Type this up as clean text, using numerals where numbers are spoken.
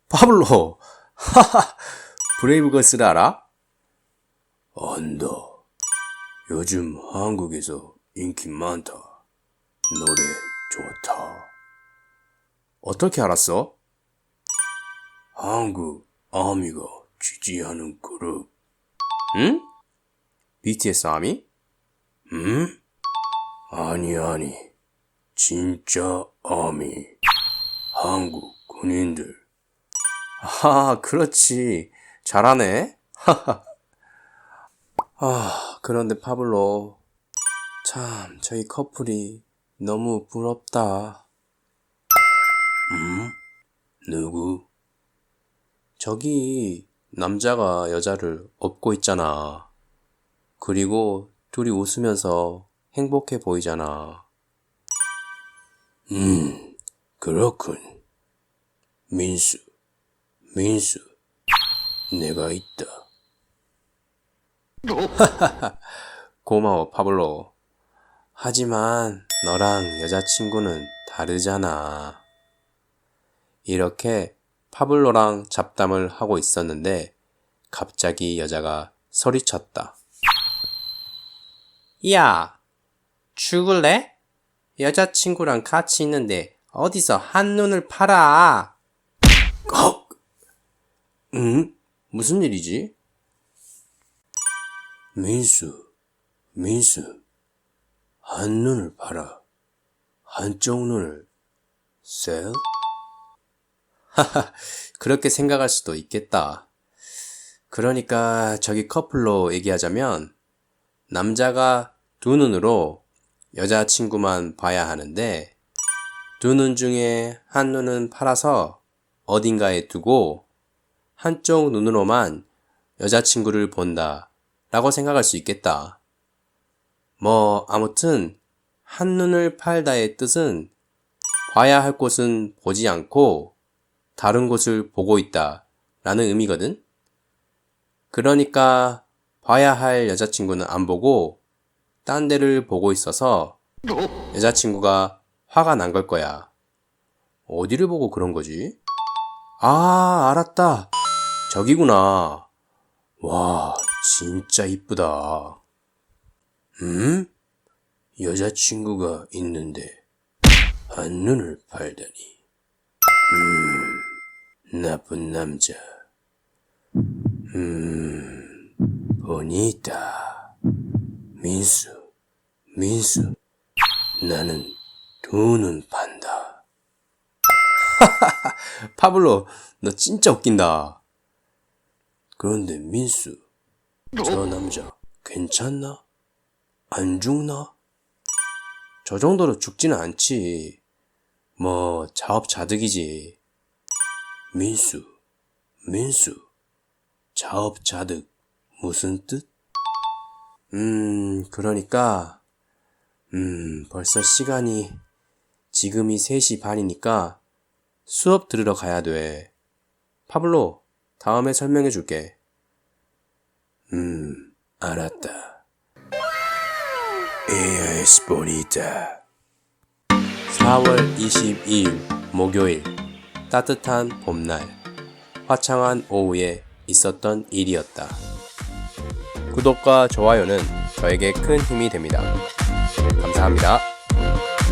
파블로, 하하, 브레이브걸스를 알아? 안다. 요즘 한국에서 인기 많다. 노래 좋다. 어떻게 알았어? 한국 아미가 지지하는 그룹. 응? BTS 아미? 응? 아니. 진짜 아미. 한국 군인들. 아, 그렇지. 잘하네. 그런데 파블로, 참, 저희 커플이 너무 부럽다. 누구? 저기, 남자가 여자를 업고 있잖아. 그리고 둘이 웃으면서 행복해 보이잖아. 그렇군. 민수, 내가 있다. 고마워, 파블로. 하지만 너랑 여자친구는 다르잖아. 이렇게 파블로랑 잡담을 하고 있었는데 갑자기 여자가 소리쳤다. 야, 죽을래? 여자친구랑 같이 있는데 어디서 한눈을 팔아? 응? 무슨 일이지? 민수, 한눈을 봐라. 한쪽 눈을 셀? 그렇게 생각할 수도 있겠다. 그러니까 저기 커플로 얘기하자면 남자가 두 눈으로 여자친구만 봐야 하는데 두 눈 중에 한 눈은 팔아서 어딘가에 두고 한쪽 눈으로만 여자친구를 본다 라고 생각할 수 있겠다. 아무튼 한 눈을 팔다의 뜻은 봐야 할 곳은 보지 않고 다른 곳을 보고 있다 라는 의미거든. 그러니까 봐야 할 여자친구는 안 보고 딴 데를 보고 있어서 여자친구가 화가 난 걸 거야. 어디를 보고 그런 거지? 아, 알았다. 저기구나. 와, 진짜 이쁘다. 여자친구가 있는데 한눈을 팔다니. 나쁜 남자. 보니까 민수, 나는 두 눈 판다. 파블로, 너 진짜 웃긴다. 그런데 민수, 저 남자 괜찮나? 안 죽나? 저 정도로 죽지는 않지. 자업자득이지. 민수, 자업자득 무슨 뜻? 그러니까 벌써 시간이 지금이 3시 반이니까 수업 들으러 가야 돼. 파블로, 다음에 설명해 줄게. 알았다. AIS 보니타. 4월 22일 목요일 따뜻한 봄날 화창한 오후에 있었던 일이었다. 구독과 좋아요는 저에게 큰 힘이 됩니다. 감사합니다.